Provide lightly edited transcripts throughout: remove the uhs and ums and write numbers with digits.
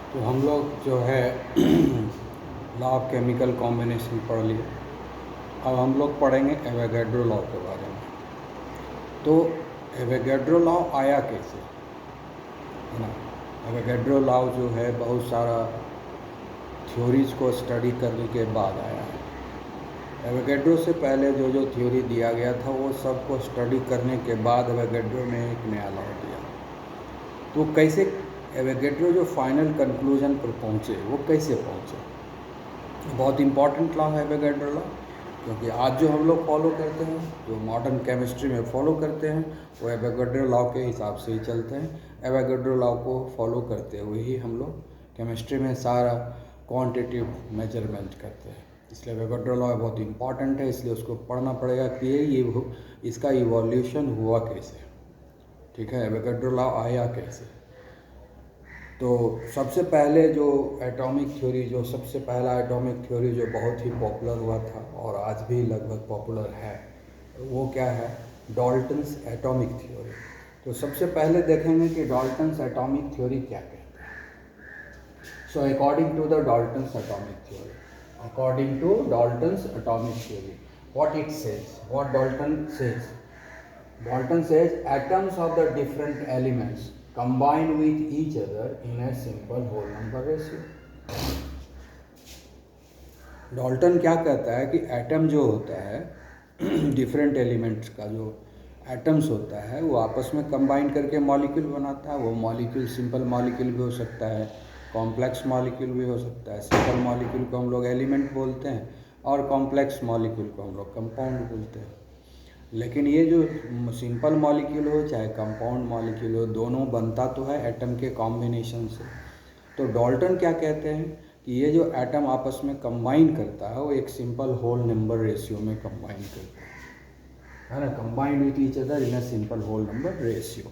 तो हम लोग जो है लॉ ऑफ केमिकल कॉम्बिनेशन पढ़ लिए। अब हम लोग पढ़ेंगे एवोगैड्रो लॉ के बारे में। तो एवोगैड्रो लॉ आया कैसे, है ना। एवोगैड्रो लॉ जो है बहुत सारा थ्योरीज को स्टडी करने के बाद आया है। एवोगैड्रो से पहले जो जो थ्योरी दिया गया था वो सब को स्टडी करने के बाद एवोगैड्रो ने एक नया लॉ दिया। तो कैसे एवोगैड्रो जो फाइनल कंक्लूजन पर पहुँचे वो कैसे पहुँचे, बहुत इम्पॉर्टेंट लॉ है एवोगैड्रो लॉ। क्योंकि आज जो हम लोग फॉलो करते हैं, जो मॉडर्न केमिस्ट्री में फॉलो करते हैं, वो एवोगैड्रो लॉ के हिसाब से ही चलते हैं। एवोगैड्रो लॉ को फॉलो करते हुए ही हम लोग केमिस्ट्री में सारा क्वांटिटिव मेजरमेंट करते हैं। इसलिए एवोगैड्रो लॉ बहुत इंपॉर्टेंट है, इसलिए उसको पढ़ना पड़ेगा कि ये इसका इवोल्यूशन हुआ कैसे, ठीक है, एवोगैड्रो लॉ आया कैसे। तो सबसे पहले जो एटॉमिक थ्योरी, जो सबसे पहला एटॉमिक थ्योरी जो बहुत ही पॉपुलर हुआ था और आज भी लगभग पॉपुलर है, वो क्या है, डाल्टन्स एटॉमिक थ्योरी। तो सबसे पहले देखेंगे कि डाल्टन्स एटॉमिक थ्योरी क्या कहते हैं। So according to the Dalton's atomic theory, according to Dalton's atomic theory, what it says, what Dalton says, Dalton says atoms of the different elements combine with each other in a simple whole number ratio. Dalton क्या कहता है कि atom जो होता है different elements का जो atoms होता है वो आपस में कंबाइन करके मॉलिक्यूल बनाता है। वो मॉलिक्यूल सिंपल मॉलिक्यूल भी हो सकता है, कॉम्प्लेक्स मॉलिक्यूल भी हो सकता है। सिंपल मॉलिक्यूल को हम लोग एलिमेंट बोलते हैं और कॉम्प्लेक्स मॉलिक्यूल को हम लोग कंपाउंड बोलते हैं। लेकिन ये जो सिंपल मॉलिक्यूल हो चाहे कंपाउंड मॉलिक्यूल हो, दोनों बनता तो है एटम के कॉम्बिनेशन से। तो डाल्टन क्या कहते हैं कि ये जो एटम आपस में कंबाइन करता है वो एक सिंपल होल नंबर रेशियो में कंबाइन करता है ना, combined with each other in a simple whole number ratio.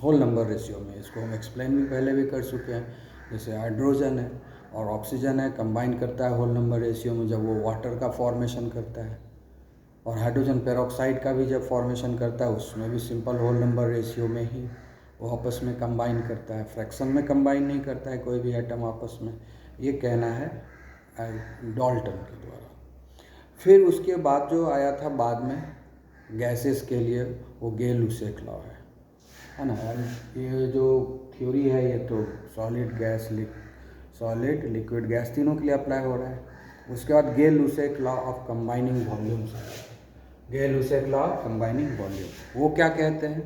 Whole number ratio में इसको हम एक्सप्लेन भी पहले भी कर चुके हैं। जैसे हाइड्रोजन है और ऑक्सीजन है, कंबाइन करता है होल नंबर रेशियो में जब वो वाटर का फॉर्मेशन करता है। और हाइड्रोजन पेरोक्साइड का भी जब फॉर्मेशन करता है उसमें भी सिंपल होल नंबर रेशियो में ही वो आपस में कंबाइन करता है, फ्रैक्शन में कंबाइन नहीं करता है कोई भी एटम आपस में। ये कहना है डाल्टन के द्वारा। फिर उसके बाद जो आया था बाद में गैसेस के लिए, वो गे-लुसेक लॉ है ना। ये जो थ्योरी है ये तो solid gas solid liquid gas तीनों के लिए अप्लाई हो रहा है। उसके बाद Gay-Lussac law of combining volumes, Gay-Lussac law of combining volume. वो क्या कहते हैं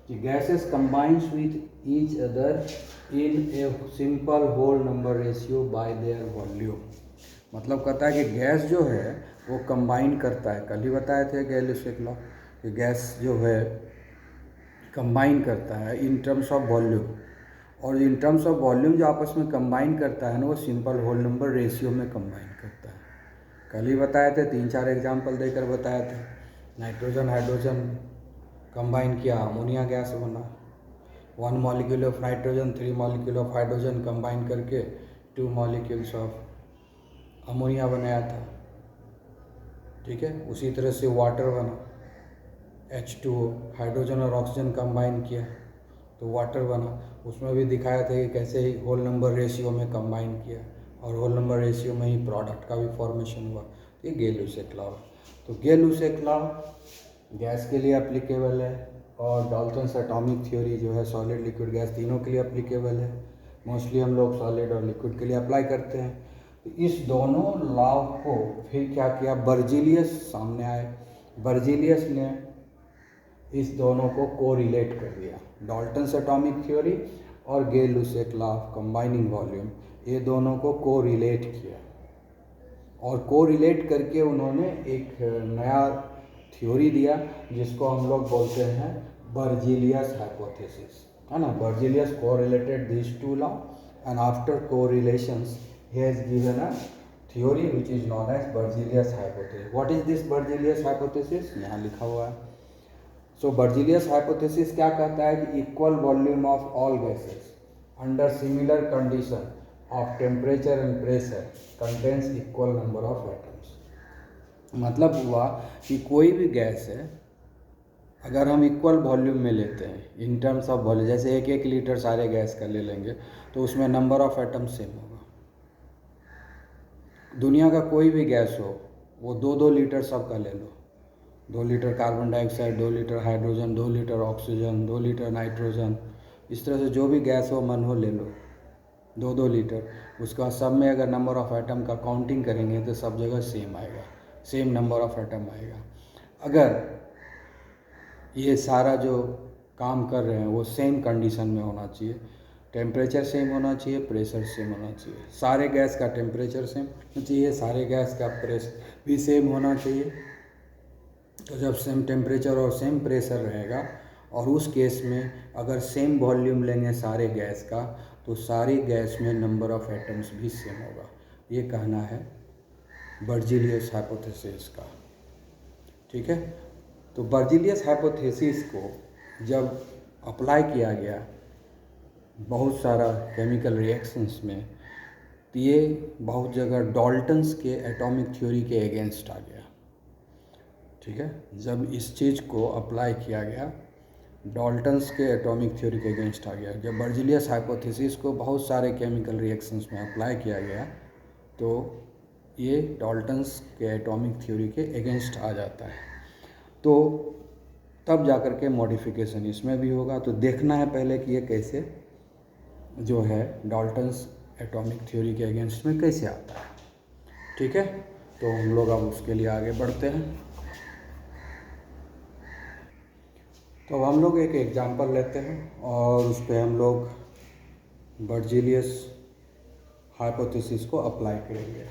कि gases combines with each other in a simple whole number ratio by their volume. मतलब कहता है कि गैस जो है वो कंबाइन करता है, कल ही बताए थे गे-लुसेक लॉ कि गैस जो है कंबाइन करता है इन टर्म्स ऑफ वॉल्यूम, और इन टर्म्स ऑफ वॉल्यूम जो आपस में कंबाइन करता है ना वो सिंपल होल नंबर रेशियो में कंबाइन करता है। कल ही बताए थे, 3-4 एग्जाम्पल देकर बताए थे। नाइट्रोजन हाइड्रोजन कंबाइन किया, अमोनिया गैस बना। 1 molecule of nitrogen 3 molecule of hydrogen combine करके 2 मॉलिक्यूल्स ऑफ अमोनिया बनाया था, ठीक है। उसी तरह से वाटर बना, H2O, हाइड्रोजन और ऑक्सीजन कंबाइन किया तो वाटर बना। उसमें भी दिखाया था कि कैसे ही होल नंबर रेशियो में कंबाइन किया और होल नंबर रेशियो में ही प्रोडक्ट का भी फॉर्मेशन हुआ। तो ये गे-लुसेक लॉ। तो गे-लुसेक लॉ गैस के लिए एप्लीकेबल है और डाल्टन्स एटॉमिक थ्योरी जो है सॉलिड लिक्विड गैस तीनों के लिए एप्लीकेबल है। मोस्टली हम लोग सॉलिड और लिक्विड के लिए अप्लाई करते हैं। तो इस दोनों लॉ को फिर क्या किया, बर्जीलियस सामने आए। बर्जीलियस ने इस दोनों को कोरिलेट कर दिया, डाल्टन्स एटॉमिक थ्योरी और गे-लुसेक लॉ ऑफ कंबाइनिंग वॉल्यूम, ये दोनों को कोरिलेट किया। और कोरिलेट करके उन्होंने एक नया थ्योरी दिया जिसको हम लोग बोलते हैं बर्जीलियस हाइपोथेसिस, है ना। Berzelius correlated this to law and after correlations he has given a theory which is known as Berzelius hypothesis. What is this Berzelius hypothesis? यहाँ लिखा हुआ है। सो बर्जीलियस हाइपोथेसिस क्या कहता है कि equal volume of all gases under similar condition of temperature and pressure contains equal number of atoms. मतलब हुआ कि कोई भी गैस है अगर हम इक्वल वॉल्यूम में लेते हैं इन टर्म्स ऑफ वॉल्यूम, जैसे 1-1 लीटर सारे गैस का ले लेंगे तो उसमें नंबर ऑफ एटम सेम होगा। दुनिया का कोई भी गैस हो, वो 2-2 लीटर सबका ले लो, 2 litre carbon dioxide, 2 litre hydrogen, 2 litre oxygen, 2 litre nitrogen, इस तरह से जो भी गैस हो मन हो ले लो, 2-2 लीटर। उसके बाद सब में अगर नंबर ऑफ एटम का काउंटिंग करेंगे तो सब जगह सेम आएगा, सेम नंबर ऑफ एटम आएगा। अगर ये सारा जो काम कर रहे हैं वो सेम कंडीशन में होना चाहिए, टेम्परेचर सेम होना चाहिए, प्रेशर सेम होना चाहिए। सारे गैस का टेम्परेचर सेम होना चाहिए, सारे गैस का प्रेशर भी सेम होना चाहिए। तो जब सेम टेम्परेचर और सेम प्रेशर रहेगा, और उस केस में अगर सेम वॉल्यूम लेंगे सारे गैस का, तो सारी गैस में नंबर ऑफ एटम्स भी सेम होगा। ये कहना है बर्जीलियस हाइपोथेसिस का। ठीक है, तो बर्जीलियस हाइपोथेसिस को जब अप्लाई किया गया बहुत सारा केमिकल रिएक्शंस में, तो ये बहुत जगह डाल्टन्स के एटॉमिक थ्योरी के अगेंस्ट आ गया। ठीक है, जब इस चीज़ को अप्लाई किया गया डाल्टन्स के एटॉमिक थ्योरी के अगेंस्ट आ गया। जब बर्जीलियस हाइपोथेसिस को बहुत सारे केमिकल रिएक्शंस में अप्लाई किया गया तो ये डाल्टन्स के एटॉमिक थ्योरी के अगेंस्ट आ जाता है। तो तब जाकर के मॉडिफिकेशन इसमें भी होगा। तो देखना है पहले कि ये कैसे जो है डाल्टन्स एटॉमिक थ्योरी के अगेंस्ट में कैसे आता है। ठीक है, तो हम लोग अब उसके लिए आगे बढ़ते हैं। तो अब हम लोग एक एग्जांपल लेते हैं और उस पर हम लोग बर्जीलियस हाइपोथेसिस को अप्लाई करेंगे।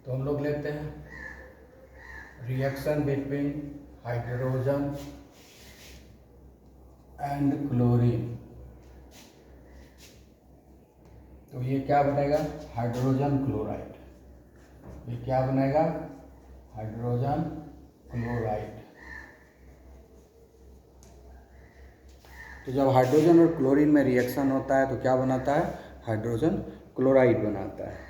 तो हम लोग लेते हैं reaction between hydrogen and chlorine. तो ये क्या बनेगा, हाइड्रोजन क्लोराइड। ये क्या बनेगा, हाइड्रोजन क्लोराइड। तो जब हाइड्रोजन और क्लोरीन में रिएक्शन होता है तो क्या बनाता है, हाइड्रोजन क्लोराइड बनाता है।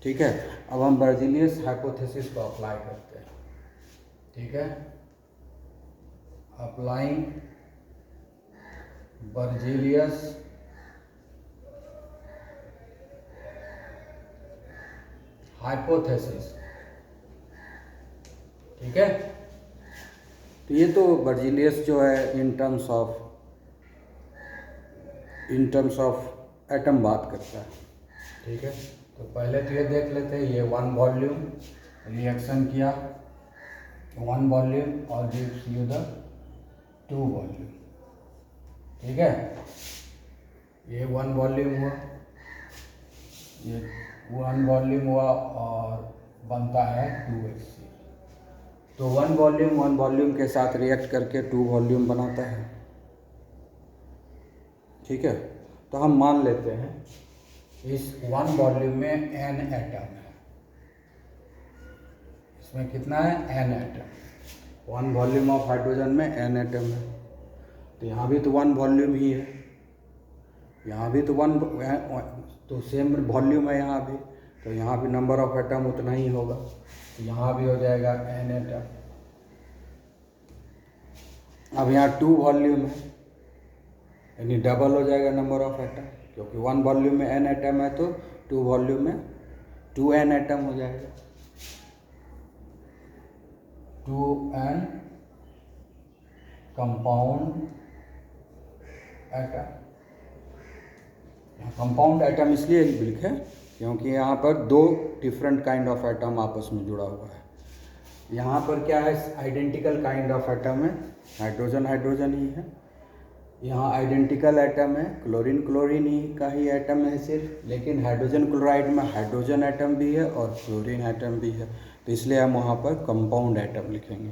ठीक है, अब हम बर्जीलियस हाइपोथेसिस को अप्लाई करते हैं। ठीक है, अप्लाइंग बर्जीलियस हाइपोथेसिस। ठीक है, तो ये तो बर्जीलियस जो है इन टर्म्स ऑफ एटम बात करता है। ठीक है, तो पहले तो ये देख लेते हैं, ये 1 वॉल्यूम रिएक्शन किया, 1 वॉल्यूम और गिव्स यू द 2 वॉल्यूम। ठीक है, ये 1 वॉल्यूम हुआ, ये 1 वॉल्यूम हुआ और बनता है 2HCl। तो 1 वॉल्यूम के साथ रिएक्ट करके 2 वॉल्यूम बनाता है। ठीक है, तो हम मान लेते हैं इस 1 वॉल्यूम में n एटम है। इसमें कितना है, n atom. 1 volume of hydrogen में n एटम है। तो यहाँ भी तो 1 वॉल्यूम ही है, यहाँ भी तो 1, तो सेम वॉल्यूम है यहाँ भी, तो यहाँ भी नंबर ऑफ एटम उतना ही होगा। तो यहाँ भी हो जाएगा n एटम। अब यहाँ 2 वॉल्यूम है, यानी डबल हो जाएगा नंबर ऑफ एटम, क्योंकि 1 वॉल्यूम में n एटम है तो 2 वॉल्यूम में 2n एटम हो जाएगा। 2n compound atom. Compound atom इसलिए लिखे क्योंकि यहाँ पर 2 डिफरेंट काइंड ऑफ एटम आपस में जुड़ा हुआ है। यहाँ पर क्या है, आइडेंटिकल काइंड ऑफ एटम है, हाइड्रोजन ही है। यहाँ आइडेंटिकल एटम है, क्लोरीन ही का ही एटम है सिर्फ, लेकिन हाइड्रोजन क्लोराइड में हाइड्रोजन एटम भी है और क्लोरीन एटम भी है। तो इसलिए हम वहाँ पर कंपाउंड एटम लिखेंगे,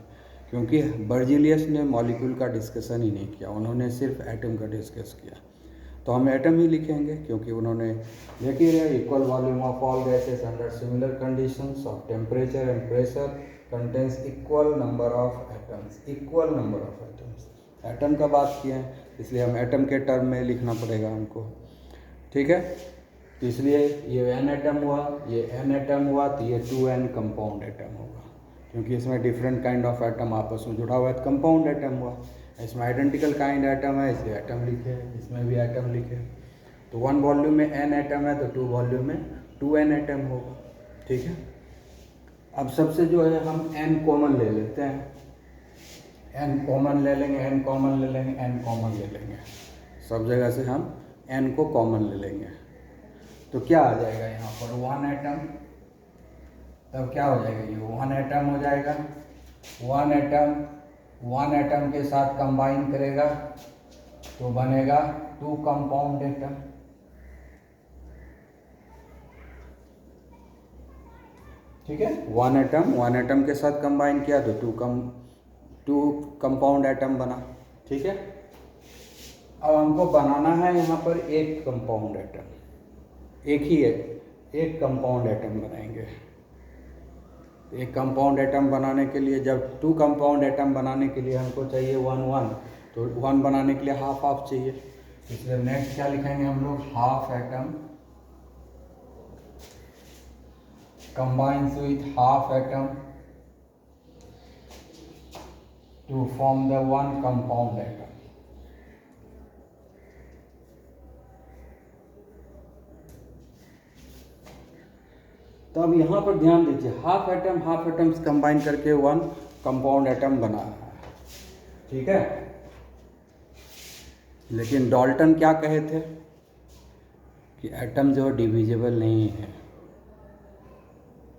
क्योंकि बर्जीलियस ने मॉलिक्यूल का डिस्कशन ही नहीं किया, उन्होंने सिर्फ एटम का डिस्कस किया। तो हम एटम ही लिखेंगे, क्योंकि उन्होंने देखिए रहे equal volume of all gases under similar conditions of temperature and pressure contains equal number of atoms. Equal number of atoms, atom का बात किए हैं, इसलिए हम एटम के टर्म में लिखना पड़ेगा हमको। ठीक है, तो इसलिए ये n एटम हुआ, ये n एटम हुआ, तो ये 2n कंपाउंड एटम होगा। क्योंकि इसमें डिफरेंट काइंड ऑफ एटम आपस में जुड़ा हुआ है, कंपाउंड एटम हुआ। इसमें आइडेंटिकल काइंड एटम है, इसलिए एटम लिखे हैं, इसमें भी एटम लिखे। तो 1 वॉल्यूम में n एटम है तो 2 वॉल्यूम में 2n एटम होगा। ठीक है, अब सबसे जो है हम n कॉमन ले लेते हैं, n कॉमन ले लेंगे, n कॉमन ले लेंगे, n कॉमन ले लेंगे, सब जगह से हम n को कॉमन ले लेंगे। तो क्या आ जाएगा यहाँ पर 1 एटम, तब क्या हो जाएगा, ये 1 एटम हो जाएगा। 1 एटम के साथ कंबाइन करेगा तो बनेगा 2 कंपाउंड एटम। ठीक है, 1 एटम के साथ कंबाइन किया तो 2 कंपाउंड एटम बना। ठीक है, अब हमको बनाना है यहाँ पर एक कंपाउंड एटम, एक कंपाउंड एटम बनाएंगे। एक कंपाउंड एटम बनाने के लिए, जब 2 कंपाउंड एटम बनाने के लिए हमको चाहिए 1 तो 1 बनाने के लिए हाफ चाहिए, इसलिए नेक्स्ट क्या लिखेंगे हम लोग, half atom combines with half atom to form the 1 compound atom. तो अब यहाँ पर ध्यान दीजिए, हाफ एटम्स कंबाइन करके 1 कंपाउंड एटम बना रहा है। ठीक है, लेकिन डाल्टन क्या कहे थे कि एटम जो डिविजिबल नहीं है।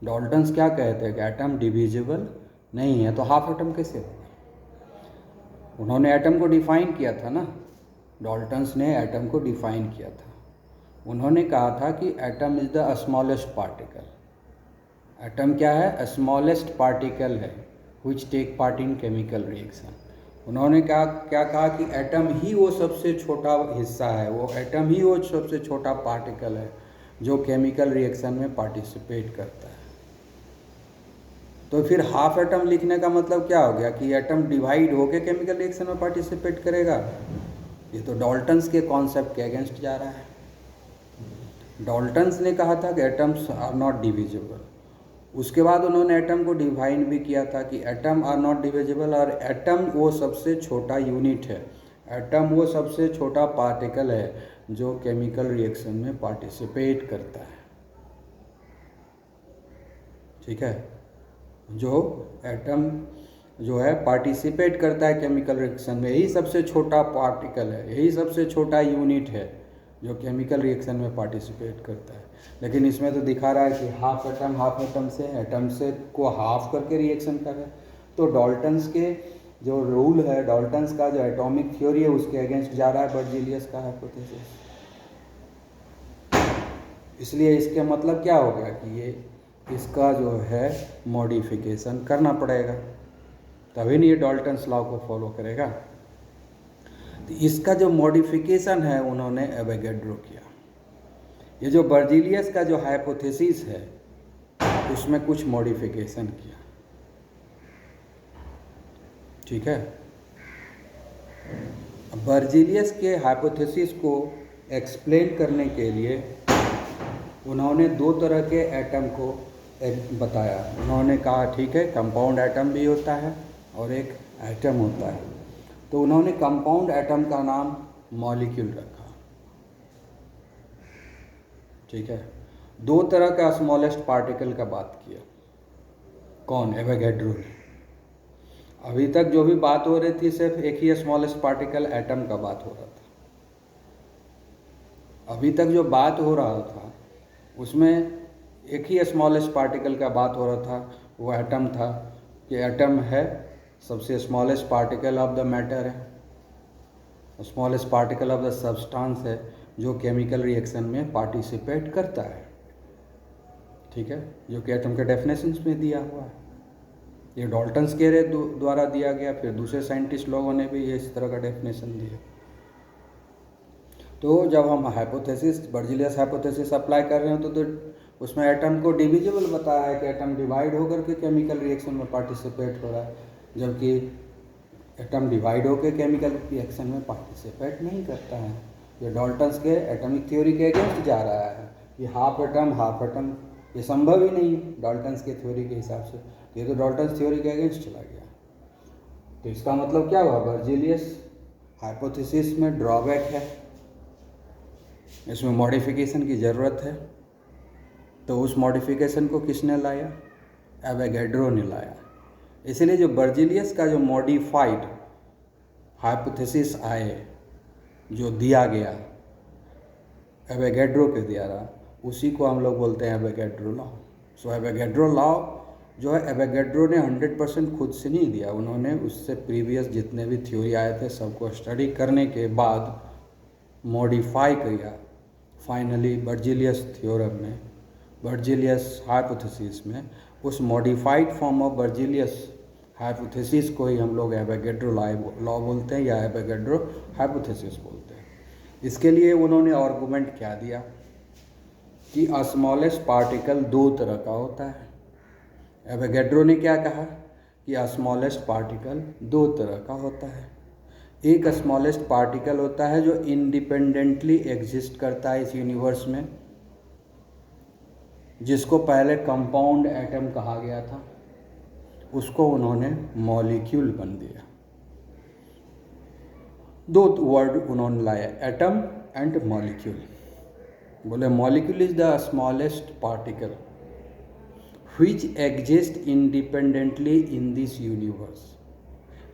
डाल्टन्स क्या कहते हैं कि एटम डिविजिबल नहीं है, तो हाफ एटम कैसे होगा। उन्होंने एटम को डिफाइन किया था ना, डाल्टन्स ने एटम को डिफाइन किया था। उन्होंने कहा था कि atom is the smallest particle. Atom क्या है, स्मॉलेस्ट पार्टिकल है which take part in chemical reaction. उन्होंने क्या कहा कि एटम ही वो सबसे छोटा हिस्सा है, वो एटम ही वो सबसे छोटा पार्टिकल है जो केमिकल रिएक्शन में पार्टिसिपेट करता है। तो फिर हाफ एटम लिखने का मतलब क्या हो गया कि एटम डिवाइड होके केमिकल रिएक्शन में पार्टिसिपेट करेगा। ये तो डाल्टन्स के कॉन्सेप्ट के अगेंस्ट जा रहा है। डाल्टन्स ने कहा था कि एटम्स आर नॉट डिविजिबल। उसके बाद उन्होंने एटम को डिफाइन भी किया था कि एटम आर नॉट डिविजिबल, और एटम वो सबसे छोटा यूनिट है, एटम वो सबसे छोटा पार्टिकल है जो केमिकल रिएक्शन में पार्टिसिपेट करता है। ठीक है, जो एटम जो है पार्टिसिपेट करता है केमिकल रिएक्शन में, यही सबसे छोटा पार्टिकल है, यही सबसे छोटा यूनिट है जो केमिकल रिएक्शन में पार्टिसिपेट करता है। लेकिन इसमें तो दिखा रहा है कि हाफ एटम से एटम से को हाफ करके रिएक्शन कर रहा है। तो डाल्टन्स के जो रूल है, डाल्टन्स का जो एटॉमिक थ्योरी है, उसके अगेंस्ट जा रहा है बर्जीलियस का हाइपोथेसिस। इसलिए इसके मतलब क्या हो गया कि ये इसका जो है मॉडिफिकेशन करना पड़ेगा, तभी नहीं ये डाल्टन्स लॉ को फॉलो करेगा। तो इसका जो मॉडिफिकेशन है उन्होंने एवोगैड्रो किया। ये जो बर्जीलियस का जो हाइपोथेसिस है उसमें कुछ मॉडिफिकेशन किया। ठीक है, बर्जीलियस के हाइपोथेसिस को एक्सप्लेन करने के लिए उन्होंने 2 तरह के एटम को बताया। उन्होंने कहा ठीक है, कंपाउंड एटम भी होता है और एक एटम होता है। तो उन्होंने कंपाउंड एटम का नाम मॉलिक्यूल रखा। ठीक है, 2 तरह का स्मॉलेस्ट पार्टिकल का बात किया। कौन, एवोगैड्रो ने। अभी तक जो भी बात हो रही थी सिर्फ एक ही स्मॉलेस्ट पार्टिकल एटम का बात हो रहा था। अभी तक जो बात हो रहा था उसमें एक ही स्मॉलेस्ट पार्टिकल का बात हो रहा था, वो एटम था। कि एटम है सबसे smallest particle of the matter है, smallest particle of the substance है जो केमिकल रिएक्शन में पार्टिसिपेट करता है। ठीक है, जो कि एटम के डेफिनेशंस में दिया हुआ है। ये डाल्टन्स के द्वारा दिया गया, फिर दूसरे साइंटिस्ट लोगों ने भी इस तरह का डेफिनेशन दिया। तो जब हम हाइपोथेसिस, बर्जीलियस हाइपोथेसिस अप्लाई कर रहे हैं तो उसमें एटम को डिविजिबल बताया है कि एटम डिवाइड होकर के केमिकल रिएक्शन में पार्टिसिपेट हो रहा है, जबकि एटम डिवाइड होकर केमिकल रिएक्शन में पार्टिसिपेट नहीं करता है। ये डाल्टन्स के एटॉमिक थ्योरी के अगेंस्ट जा रहा है। ये हाफ एटम ये संभव ही नहीं है डाल्टन्स के थ्योरी के हिसाब से। ये तो डाल्टन थ्योरी के अगेंस्ट चला गया। तो इसका मतलब क्या हुआ, बर्जीलियस हाइपोथेसिस में ड्रॉबैक है, इसमें मॉडिफिकेशन की ज़रूरत है। तो उस मॉडिफिकेशन को किसने लाया, एवोगैड्रो ने लाया। इसलिए जो बर्जीलियस का जो मॉडिफाइड हाइपोथेसिस आए, जो दिया गया एवोगैड्रो के द्वारा, उसी को हम लोग बोलते हैं एवोगैड्रो लॉ। सो एवोगैड्रो लॉ जो है, एवोगैड्रो ने 100% खुद से नहीं दिया, उन्होंने उससे प्रीवियस जितने भी थ्योरी आए थे सबको स्टडी करने के बाद मॉडिफाई किया फाइनली बर्जीलियस थ्योरम में, बर्जीलियस हाइपोथेसिस में। उस modified form of Berzelius hypothesis को ही हम लोग एवोगैड्रो लॉ बोलते हैं या एवोगैड्रो हाइपोथेसिस बोलते हैं। इसके लिए उन्होंने आर्गूमेंट क्या दिया कि स्मॉलेस्ट पार्टिकल दो तरह का होता है। एवोगैड्रो ने क्या कहा कि स्मॉलेस्ट पार्टिकल दो तरह का होता है। एक स्मॉलेस्ट पार्टिकल होता है जो इंडिपेंडेंटली एग्जिस्ट करता है इस यूनिवर्स में, जिसको पहले कंपाउंड एटम कहा गया था, उसको उन्होंने मॉलिक्यूल बन दिया। दो वर्ड उन्होंने लाया, एटम एंड मॉलिक्यूल। बोले molecule is the smallest particle which exist independently in this universe।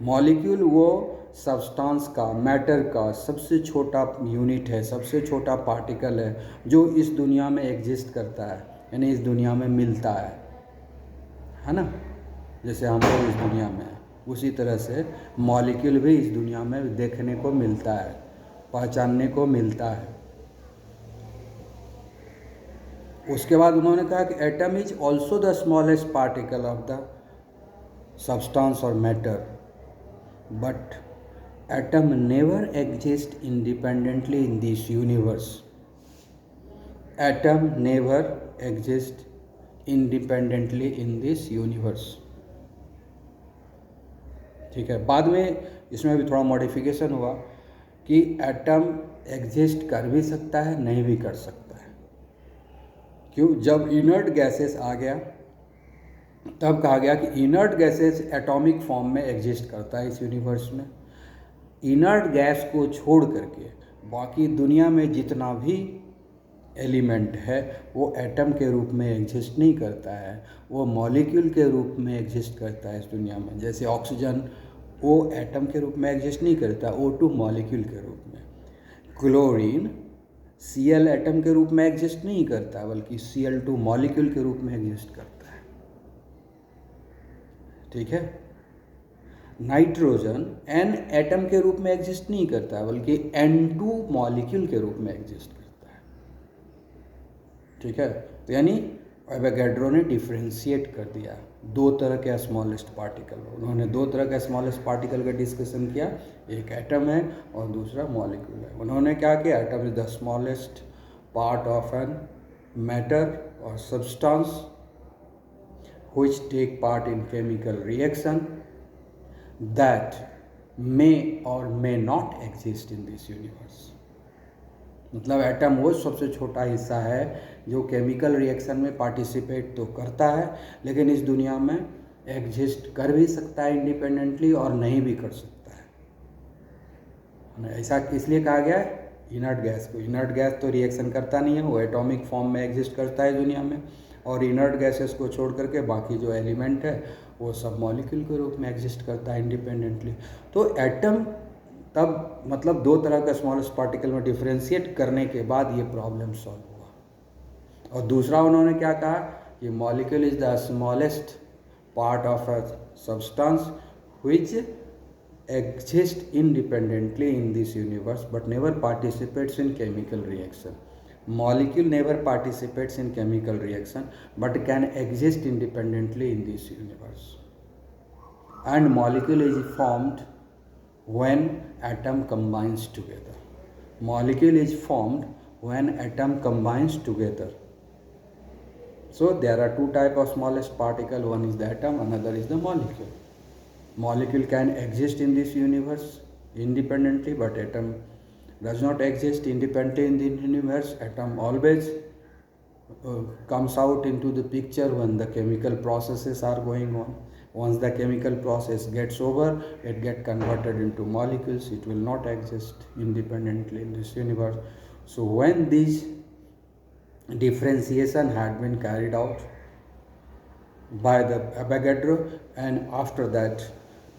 Molecule वो सब्सटेंस का, मैटर का सबसे छोटा यूनिट है, सबसे छोटा पार्टिकल है जो इस दुनिया में एग्जिस्ट करता है, यानी इस दुनिया में मिलता है ना। जैसे हम लोग इस दुनिया में हैं, उसी तरह से मॉलिक्यूल भी इस दुनिया में देखने को मिलता है, पहचानने को मिलता है। उसके बाद उन्होंने कहा कि atom is also the smallest particle of the substance और matter, but atom never exist independently in this universe. Atom never exist independently in this universe. ठीक है, बाद में इसमें भी थोड़ा मॉडिफिकेशन हुआ कि एटम एग्जिस्ट कर भी सकता है, नहीं भी कर सकता है। क्यों, जब इनर्ट गैसेस आ गया तब कहा गया कि इनर्ट गैसेस एटॉमिक फॉर्म में एग्जिस्ट करता है इस यूनिवर्स में। इनर्ट गैस को छोड़ करके बाकी दुनिया में जितना भी एलिमेंट है वो एटम के रूप में एग्जिस्ट नहीं करता है, वो मॉलिक्यूल के रूप में एग्जिस्ट करता है इस दुनिया में। जैसे ऑक्सीजन वो एटम के रूप में एग्जिस्ट नहीं करता, O2 मॉलिक्यूल के रूप में। क्लोरीन Cl एटम के रूप में एग्जिस्ट नहीं करता, बल्कि Cl2 मॉलिक्यूल के रूप में एग्जिस्ट करता है। ठीक है, नाइट्रोजन N एटम के रूप में एग्जिस्ट नहीं करता, बल्कि N2 मॉलिक्यूल के रूप में एग्जिस्ट करता है। ठीक है, तो यानी एवोगैड्रो ने डिफ्रेंशिएट कर दिया दो तरह के स्मॉलेस्ट पार्टिकल। उन्होंने दो तरह के स्मॉलेस्ट पार्टिकल का डिस्कशन किया, एक एटम है और दूसरा मॉलिक्यूल है। उन्होंने क्या किया, atom is the smallest part of an matter और substance which take part in chemical reaction that may or may not exist in this universe। मतलब एटम वो सबसे छोटा हिस्सा है जो केमिकल रिएक्शन में पार्टिसिपेट तो करता है, लेकिन इस दुनिया में एग्जिस्ट कर भी सकता है इंडिपेंडेंटली और नहीं भी कर सकता है। ऐसा इसलिए कहा गया है इनर्ट गैस को। इनर्ट गैस तो रिएक्शन करता नहीं है, वो एटॉमिक फॉर्म में एग्जिस्ट करता है दुनिया में, और इनर्ट गैसेस को छोड़ करके बाकी जो एलिमेंट है वो सब मॉलिक्यूल के रूप में एग्जिस्ट करता है इंडिपेंडेंटली। तो एटम तब मतलब दो तरह का स्मॉलेस्ट पार्टिकल में डिफ्रेंशिएट करने के बाद ये प्रॉब्लम सॉल्व हुआ। और दूसरा उन्होंने क्या कहा कि molecule is the smallest part of a substance which exist independently in this universe but never participates in chemical reaction। Molecule never participates in chemical reaction but can exist independently in this universe। And molecule is formed when atom combines together। Molecule is formed when atom combines together। So there are two types of smallest particle, one is the atom, another is the molecule। Molecule can exist in this universe independently, but atom does not exist independently in the universe। Atom always comes out into the picture when the chemical processes are going on. Once the chemical process gets over, it get converted into molecules. It will not exist independently in this universe. So when these differentiation had been carried out by the Avogadro, and after that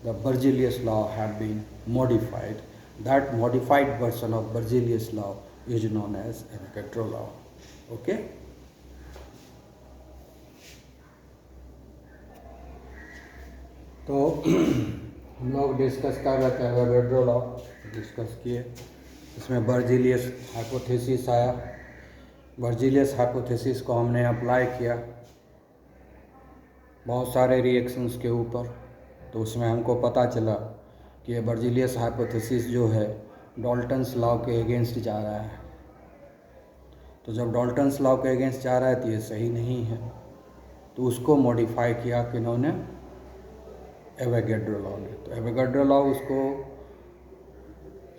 the Berzelius law had been modified, that modified version of Berzelius law is known as Avogadro law. Okay. तो हम लोग discuss कर रहे थे Avogadro law, discuss किए। इसमें Berzelius hypothesis आया। Berzelius hypothesis को हमने अप्लाई किया बहुत सारे रिएक्शंस के ऊपर, तो उसमें हमको पता चला कि ये बर्जीलियस हाइपोथेसिस जो है डाल्टन्स लॉ के अगेंस्ट जा रहा है। तो जब डाल्टन्स लॉ के अगेंस्ट जा रहा है तो ये सही नहीं है, तो उसको मॉडिफाई किया किन्होंने, एवोगैड्रो लॉ ने। तो एवोगैड्रो लॉ उसको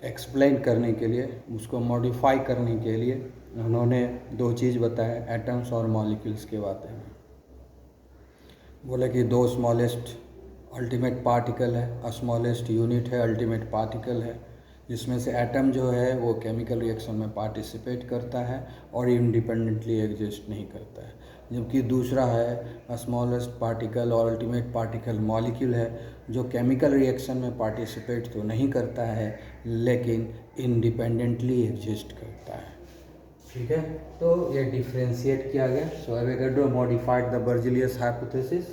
एक्सप्लेन करने के लिए, उसको मॉडिफाई करने के लिए उन्होंने दो चीज़ बताया, एटम्स और मॉलिक्यूल्स के बारे में। बोले कि दो स्मॉलेस्ट अल्टीमेट पार्टिकल है, स्मॉलेस्ट यूनिट है, अल्टीमेट पार्टिकल है, जिसमें से एटम जो है वो केमिकल रिएक्शन में पार्टिसिपेट करता है और इंडिपेंडेंटली एग्जिस्ट नहीं करता है। जबकि दूसरा है स्मॉलेस्ट पार्टिकल और अल्टीमेट पार्टिकल मॉलिक्यूल है, जो केमिकल रिएक्शन में पार्टिसिपेट तो नहीं करता है लेकिन इंडिपेंडेंटली एग्जिस्ट करता है। ठीक है, तो ये डिफ्रेंशिएट किया गया। So Avogadro modified the Berzelius hypothesis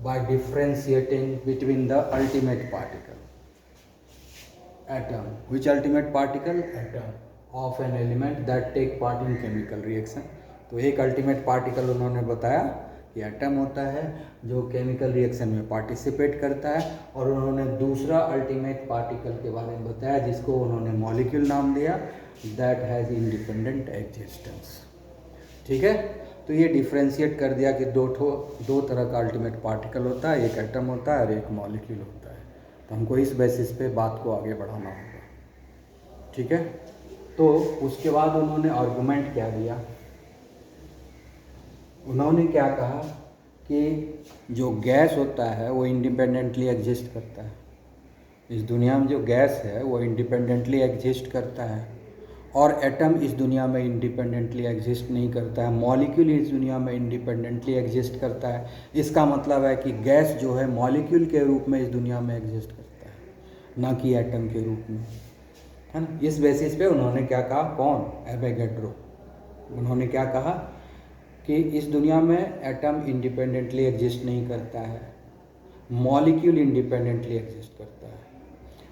by differentiating between the ultimate particle atom. Which ultimate particle? Atom of an element that take part in chemical reaction. तो एक अल्टीमेट पार्टिकल उन्होंने बताया कि एटम होता है जो केमिकल रिएक्शन में participate करता है, और उन्होंने दूसरा अल्टीमेट पार्टिकल के बारे में बताया जिसको उन्होंने मॉलिक्यूल नाम दिया, दैट हैज़ इंडिपेंडेंट एग्जिस्टेंस। ठीक है, तो ये डिफ्रेंशिएट कर दिया कि दो तरह का अल्टीमेट पार्टिकल होता है, एक एटम होता है और एक मॉलिक्यूल होता है। तो हमको इस बेसिस पे बात को आगे बढ़ाना होगा। ठीक है, तो उसके बाद उन्होंने आर्गुमेंट क्या दिया, उन्होंने क्या कहा कि जो गैस होता है वो इंडिपेंडेंटली एग्जिस्ट करता है। इस दुनिया में जो गैस है वो इंडिपेंडेंटली एग्जिस्ट करता है, और एटम इस दुनिया में इंडिपेंडेंटली एग्जिस्ट नहीं करता है, मॉलिक्यूल इस दुनिया में इंडिपेंडेंटली एग्जिस्ट करता है। इसका मतलब है कि गैस जो है मॉलिक्यूल के रूप में इस दुनिया में एग्जिस्ट करता है, ना कि एटम के रूप में, है ना। इस बेसिस पे उन्होंने क्या कहा, कौन, एवोगैड्रो, उन्होंने क्या कहा कि इस दुनिया में एटम इंडिपेंडेंटली एग्जिस्ट नहीं करता है, मॉलिक्यूल इंडिपेंडेंटली एग्जिस्ट करता है,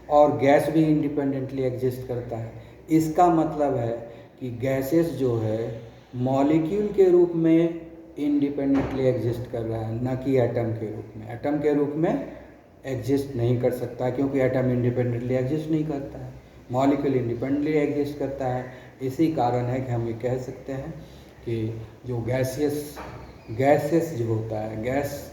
और गैस भी इंडिपेंडेंटली एग्जिस्ट करता है। इसका मतलब है कि गैसेस जो है मॉलिक्यूल के रूप में इंडिपेंडेंटली एग्जिस्ट कर रहा है, न कि एटम के रूप में। एटम के रूप में एग्जिस्ट नहीं कर सकता क्योंकि एटम इंडिपेंडेंटली एग्जिस्ट नहीं करता है, मॉलिक्यूल इंडिपेंडेंटली एग्जिस्ट करता है। इसी कारण है कि हम ये कह सकते हैं कि जो गैसेस जो होता है,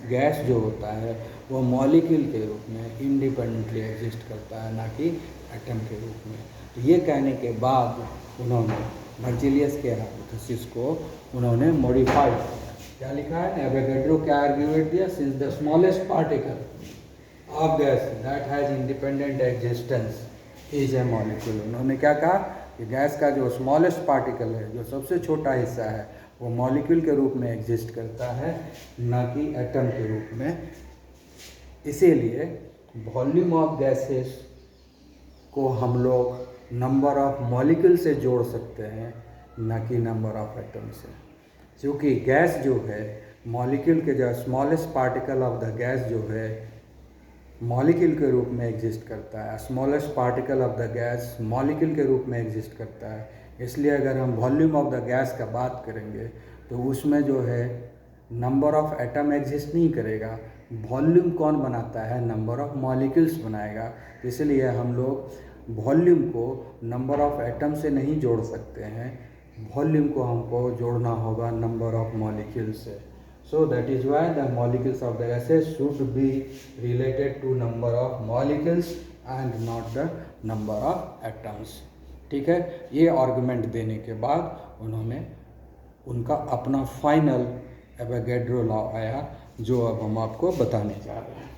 गैस जो होता है वो मॉलिक्यूल के रूप में इंडिपेंडेंटली एग्जिस्ट करता है, ना कि एटम के रूप में। तो ये कहने के बाद उन्होंने बर्जीलियस के हाइपोथेसिस को उन्होंने मॉडिफाई किया। क्या लिखा है, एवोगैड्रो क्या आर्ग्यूमेंट दिया, since the smallest particle of gas that has independent existence is a molecule. उन्होंने क्या कहा कि गैस का जो स्मॉलेस्ट पार्टिकल है, जो सबसे छोटा हिस्सा है, वो मॉलिक्यूल के रूप में एग्जिस्ट करता है, ना कि एटम के रूप में। इसीलिए वॉल्यूम ऑफ गैसेस को हम लोग नंबर ऑफ मॉलिक्यूल से जोड़ सकते हैं, ना कि नंबर ऑफ एटम से, क्योंकि गैस जो है मॉलिक्यूल के जो smallest particle of the gas जो है मॉलिक्यूल के रूप में एग्जिस्ट करता है, smallest particle of the gas molecule के रूप में एग्जिस्ट करता है। इसलिए अगर हम वॉल्यूम ऑफ द गैस का बात करेंगे तो उसमें जो है नंबर ऑफ एटम एग्जिस्ट नहीं करेगा, वॉल्यूम कौन बनाता है, नंबर ऑफ मॉलिक्यूल्स बनाएगा। इसलिए हम लोग वॉल्यूम को नंबर ऑफ एटम से नहीं जोड़ सकते हैं, वॉल्यूम को हमको जोड़ना होगा नंबर ऑफ मॉलिक्यूल्स से। So that is why the molecules of the gases should be related to number of molecules and not the number of atoms. ठीक है, ये आर्गुमेंट देने के बाद उन्होंने उनका अपना फाइनल एवोगैड्रो लॉ आया, जो अब हम आपको बताने जा रहे हैं।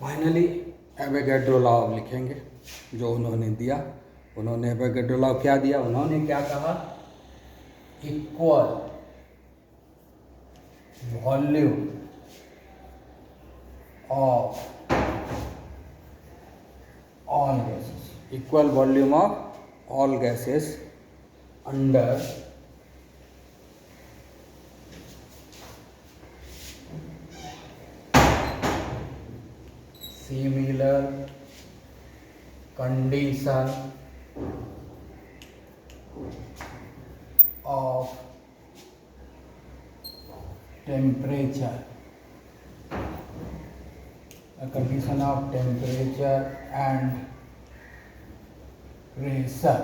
फाइनली एवोगैड्रो लॉ लिखेंगे जो उन्होंने दिया। उन्होंने एवोगैड्रो लॉ क्या दिया, उन्होंने क्या कहा, equal volume of all gases, equal volume of all gases under similar condition of temperature, a condition of temperature and pressure,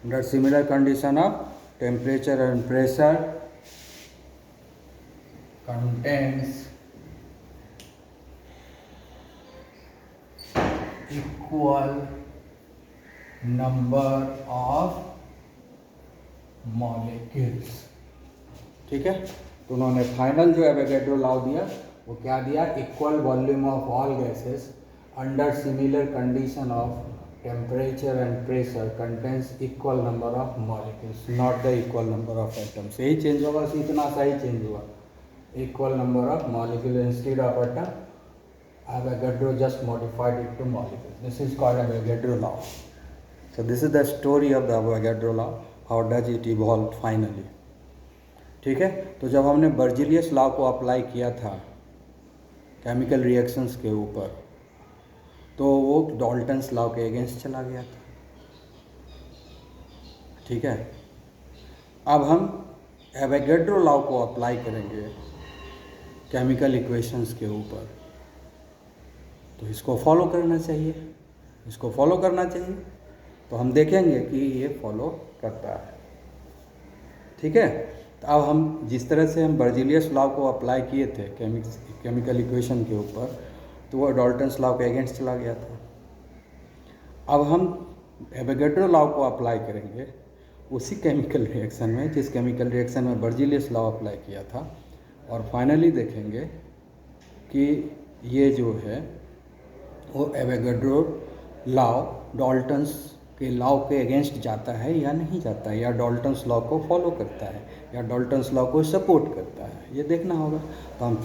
under similar condition of temperature and pressure contains equal number of molecules। ठीक है, तो उन्होंने final जो Avogadro law दिया वो क्या दिया, equal volume of all gases under similar condition of temperature and pressure contains equal number of molecules, not the equal number of atoms. यही चेंज होगा, इतना सा ही चेंज हुआ, equal number of molecule instead of atom. Avogadro just modified it to molecules. This is called Avogadro law. So this is the story of the Avogadro law. How does it evolve finally? ठीक है, तो जब हमने Berzelius law को apply किया था chemical reactions के ऊपर, तो वो डाल्टन्स लॉ के अगेंस्ट चला गया था। ठीक है, अब हम एवोगैड्रो लॉ को अप्लाई करेंगे केमिकल इक्वेशंस के ऊपर, तो इसको फॉलो करना चाहिए, इसको फॉलो करना चाहिए, तो हम देखेंगे कि ये फॉलो करता है। ठीक है, तो अब हम जिस तरह से हम बर्जीलियस लॉ को अप्लाई किए थे केमिकल इक्वेशन के ऊपर, तो वो डाल्टन्स लॉ के अगेंस्ट चला गया था। अब हम एवोगैड्रो लॉ को अप्लाई करेंगे उसी केमिकल रिएक्शन में जिस केमिकल रिएक्शन में बर्जीलियस लॉ अप्लाई किया था, और फाइनली देखेंगे कि ये जो है वो एवोगैड्रो लॉ डाल्टन्स के लॉ के अगेंस्ट जाता है या नहीं जाता है, या डाल्टन्स लॉ को फॉलो करता है, या डाल्टन्स लॉ को सपोर्ट करता है, ये देखना होगा। तो हम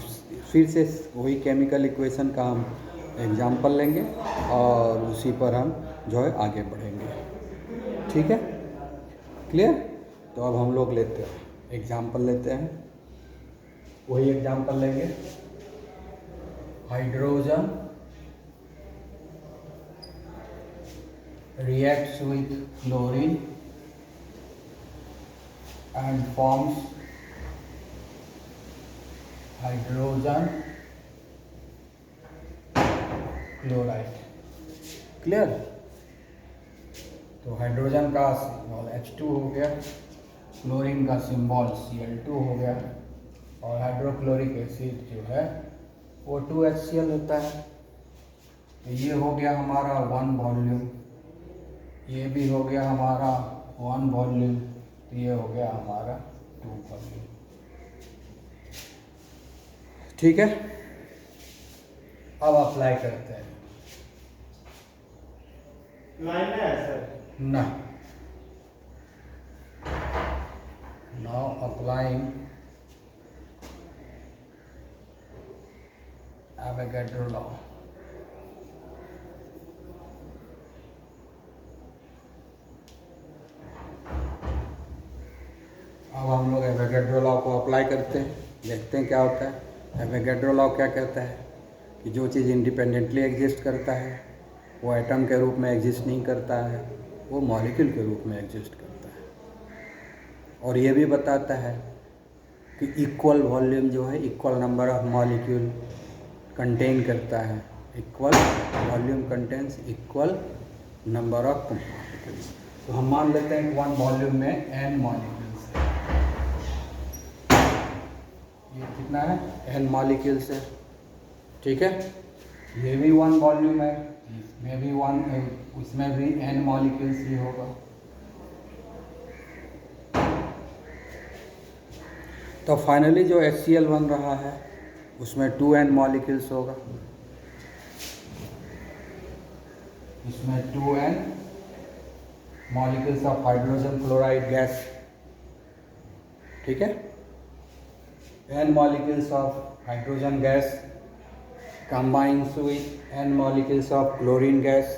फिर से वही केमिकल इक्वेशन का हम एग्जाम्पल लेंगे और उसी पर हम जो है आगे बढ़ेंगे। ठीक है, क्लियर? तो अब हम लोग लेते हैं एग्जाम्पल, लेते हैं वही एग्जाम्पल लेंगे। Hydrogen reacts with chlorine and forms hydrogen chloride। Clear? तो हाइड्रोजन का सिंबल H2 हो गया, क्लोरीन का सिंबल Cl2 हो गया, और हाइड्रोक्लोरिक एसिड जो है वो 2HCl होता है। तो ये हो गया हमारा 1 वॉल्यूम, ये भी हो गया हमारा 1 वॉल्यूम, तो ये हो गया हमारा 2 वॉल्यूम। ठीक है, अब अप्लाई करते हैं। लाइन में है सर? नहीं, नाउ अप्लाइंग एवोगैड्रो लॉ। अब हम लोग एवोगैड्रो लॉ को अप्लाई करते हैं, देखते हैं क्या होता है। एवोगैड्रो लॉ क्या कहता है कि जो चीज़ इंडिपेंडेंटली एग्जिस्ट करता है वो एटम के रूप में एग्जिस्ट नहीं करता है, वो मॉलिक्यूल के रूप में एग्जिस्ट करता है। और ये भी बताता है कि इक्वल वॉल्यूम जो है equal number of molecule contain करता है, equal volume contains equal number of molecules. तो हम मान लेते हैं कि वन वॉल्यूम में n मॉलिक्यूल्स है। ये कितना है? n मॉलिक्यूल्स है, ठीक है। ये भी वन वॉल्यूम है, इसमें भी उसमें भी n मॉलिक्यूल्स ही होगा। तो फाइनली जो HCl बन रहा है उसमें 2n मॉलिक्यूल्स होगा, इसमें 2n molecules of hydrogen chloride gas, ठीक है। n molecules of hydrogen gas combines with n molecules of chlorine gas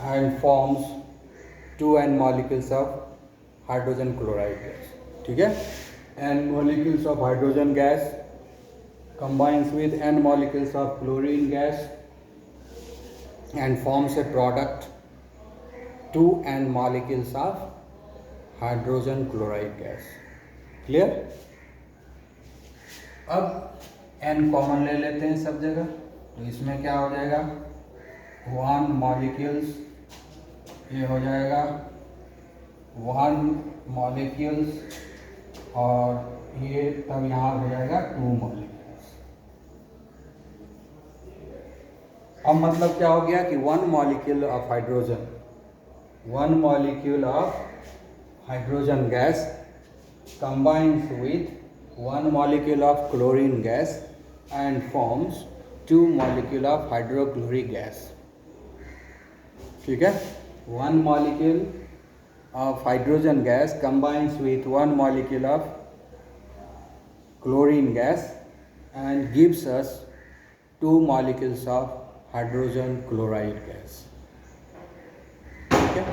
and forms 2n molecules of hydrogen chloride gas, ठीक है। n molecules of hydrogen gas combines with n molecules of chlorine gas and forms a product 2n molecules of hydrogen chloride gas, clear। अब n common ले लेते हैं सब जगह, तो इसमें क्या हो जाएगा? 1 मॉलिक्यूल्स, ये हो जाएगा 1 मॉलिक्यूल्स, और ये तब यहाँ हो जाएगा 2 मॉलिक्यूल्स। अब मतलब क्या हो गया कि 1 molecule of hydrogen, 1 molecule of hydrogen gas combines with 1 molecule of chlorine gas and forms 2 molecule of hydrochloric gas, ठीक है। 1 molecule of hydrogen gas combines with 1 molecule of chlorine gas and gives us 2 molecules of hydrogen chloride gas, ठीक है।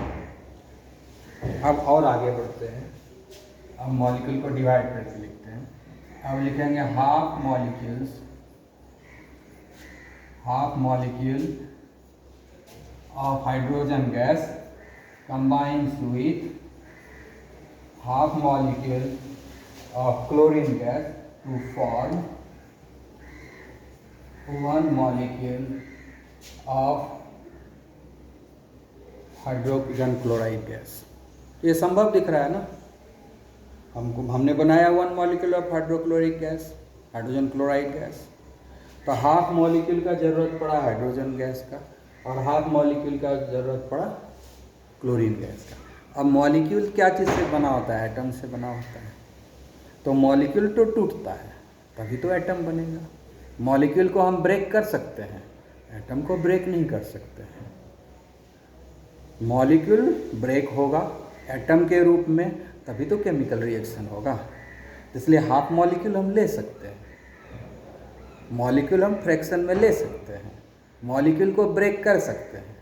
अब और आगे बढ़ते हैं, अब मॉलिक्यूल को डिवाइड करके लिखते हैं। अब लिखेंगे half molecule of hydrogen gas combines with half molecule of chlorine gas to form 1 molecule of hydrogen chloride gas. ये संभव दिख रहा है ना, हमने बनाया 1 molecule of hydrochloric gas, hydrogen chloride gas. तो हाफ मॉलिक्यूल का ज़रूरत पड़ा हाइड्रोजन गैस का, और हाफ मॉलिक्यूल का ज़रूरत पड़ा क्लोरीन गैस का। अब मॉलिक्यूल क्या चीज़ से बना होता है? एटम से बना होता है। तो मॉलिक्यूल तो टूटता है तभी तो एटम बनेगा। मॉलिक्यूल को हम ब्रेक कर सकते हैं, एटम को ब्रेक नहीं कर सकते हैं। मॉलिक्यूल ब्रेक होगा एटम के रूप में तभी तो केमिकल रिएक्शन होगा। इसलिए हाफ मॉलिक्यूल हम ले सकते हैं, मॉलिक्यूल हम फ्रैक्शन में ले सकते हैं, मॉलिक्यूल को ब्रेक कर सकते हैं।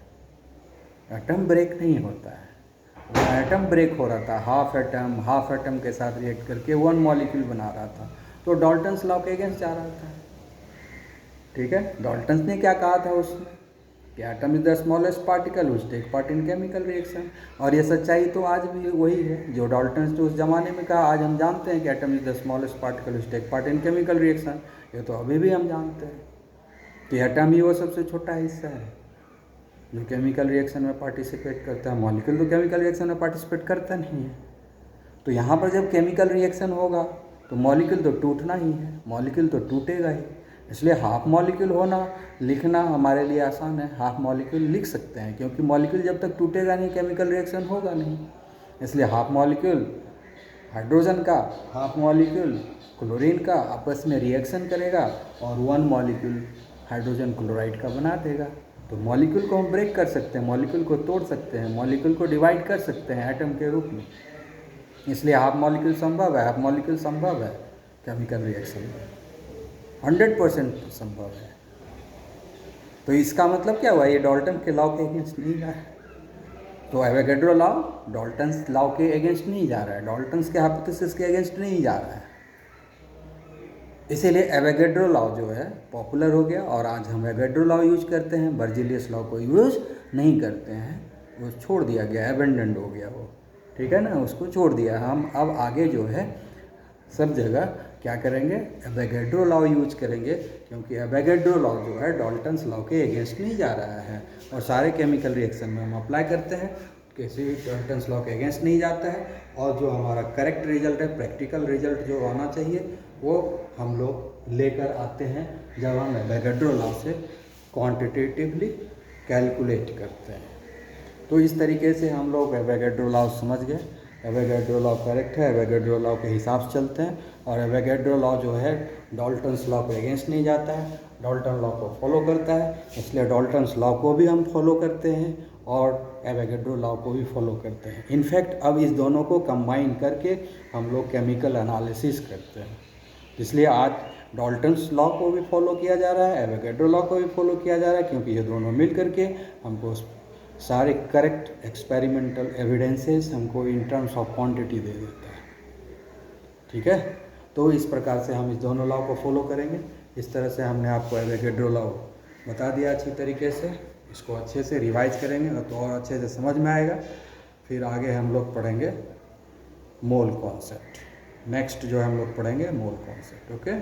एटम ब्रेक नहीं होता है। वो एटम ब्रेक हो रहा था, हाफ एटम के साथ रिएक्ट करके 1 मॉलिक्यूल बना रहा था, तो डाल्टन्स लॉ के अगेंस्ट जा रहा था, ठीक है। डाल्टन्स ने क्या कहा था उसमें कि atom is the smallest particle which take part in chemical reaction. और ये सच्चाई तो आज भी वही है जो डाल्टन्स ने उस जमाने में कहा, आज हम जानते हैं कि atom is the smallest particle which take part in chemical reaction. ये तो अभी भी हम जानते हैं कि एटम ही वो सबसे छोटा हिस्सा है जो केमिकल रिएक्शन में पार्टिसिपेट करता है। मॉलिक्यूल तो केमिकल रिएक्शन में पार्टिसिपेट करता नहीं है। तो यहाँ पर जब केमिकल रिएक्शन होगा तो मॉलिक्यूल तो टूटना ही है, मॉलिक्यूल तो टूटेगा ही। इसलिए हाफ मॉलिक्यूल होना लिखना हमारे लिए आसान है, हाफ मॉलिक्यूल लिख सकते हैं, क्योंकि मॉलिक्यूल जब तक टूटेगा नहीं केमिकल रिएक्शन होगा नहीं। इसलिए हाफ मॉलिक्यूल हाइड्रोजन का, हाफ मॉलिक्यूल क्लोरीन का आपस में रिएक्शन करेगा और 1 मॉलिक्यूल हाइड्रोजन क्लोराइड का बना देगा। तो मॉलिक्यूल को हम ब्रेक कर सकते हैं, मॉलिक्यूल को तोड़ सकते हैं, मॉलिक्यूल को डिवाइड कर सकते हैं एटम के रूप में। इसलिए हाफ मॉलिक्यूल संभव है, हाफ मॉलिक्यूल संभव है केमिकल रिएक्शन में, 100% संभव है। तो इसका मतलब क्या हुआ? ये डाल्टन के लॉ के अगेंस्ट नहीं जा रहा है। तो एवोगैड्रो लॉ डाल्टन्स लॉ के अगेंस्ट नहीं जा रहा है, डाल्टन्स के हाइपोथेसिस के अगेंस्ट नहीं जा रहा है। इसीलिए एवोगैड्रो लॉ जो है पॉपुलर हो गया और आज हम एवोगैड्रो लॉ यूज करते हैं, बर्जीलियस लॉ को यूज नहीं करते हैं, वो छोड़ दिया गया, एबेंडेंड हो गया वो, ठीक है ना, उसको छोड़ दिया। हम अब आगे जो है सब जगह क्या करेंगे, एवोगैड्रो लॉ यूज करेंगे, क्योंकि एवोगैड्रो लॉ जो है डाल्टन्स लॉ के अगेंस्ट नहीं जा रहा है और सारे केमिकल रिएक्शन में हम अप्लाई करते हैं, किसी भी डाल्टन्स लॉ के अगेंस्ट नहीं जाता है, और जो हमारा करेक्ट रिजल्ट है, प्रैक्टिकल रिजल्ट जो आना चाहिए, वो हम लोग लेकर आते हैं जब हम एवोगैड्रो लॉ से क्वांटिटेटिवली कैलकुलेट करते हैं। तो इस तरीके से हम लोग एवोगैड्रो लॉ समझ गए। एवोगैड्रो लॉ करेक्ट है, एवोगैड्रो लॉ के हिसाब से चलते हैं, और एवोगैड्रो लॉ जो है डाल्टन्स लॉ के अगेंस्ट नहीं जाता है, डाल्टन लॉ को फॉलो करता है, इसलिए डाल्टन्स लॉ को भी हम फॉलो करते हैं और एवोगैड्रो लॉ को भी फॉलो करते हैं। इनफैक्ट अब इस दोनों को कंबाइन करके हम लोग केमिकल एनालिसिस करते हैं, इसलिए आज डाल्टन्स लॉ को भी फॉलो किया जा रहा है, एवोगैड्रो लॉ को भी फॉलो किया जा रहा है, क्योंकि ये दोनों मिल करके हमको सारे करेक्ट एक्सपेरिमेंटल एविडेंसेस हमको इन टर्म्स ऑफ क्वांटिटी दे देता है। ठीक है, तो इस प्रकार से हम इस दोनों लॉ को फॉलो करेंगे। इस तरह से हमने आपको एवोगैड्रो लॉ बता दिया अच्छी तरीके से, इसको अच्छे से रिवाइज करेंगे तो और अच्छे से समझ में आएगा। फिर आगे हम लोग पढ़ेंगे मोल कॉन्सेप्ट, नेक्स्ट जो हम लोग पढ़ेंगे मोल कॉन्सेप्ट। ओके।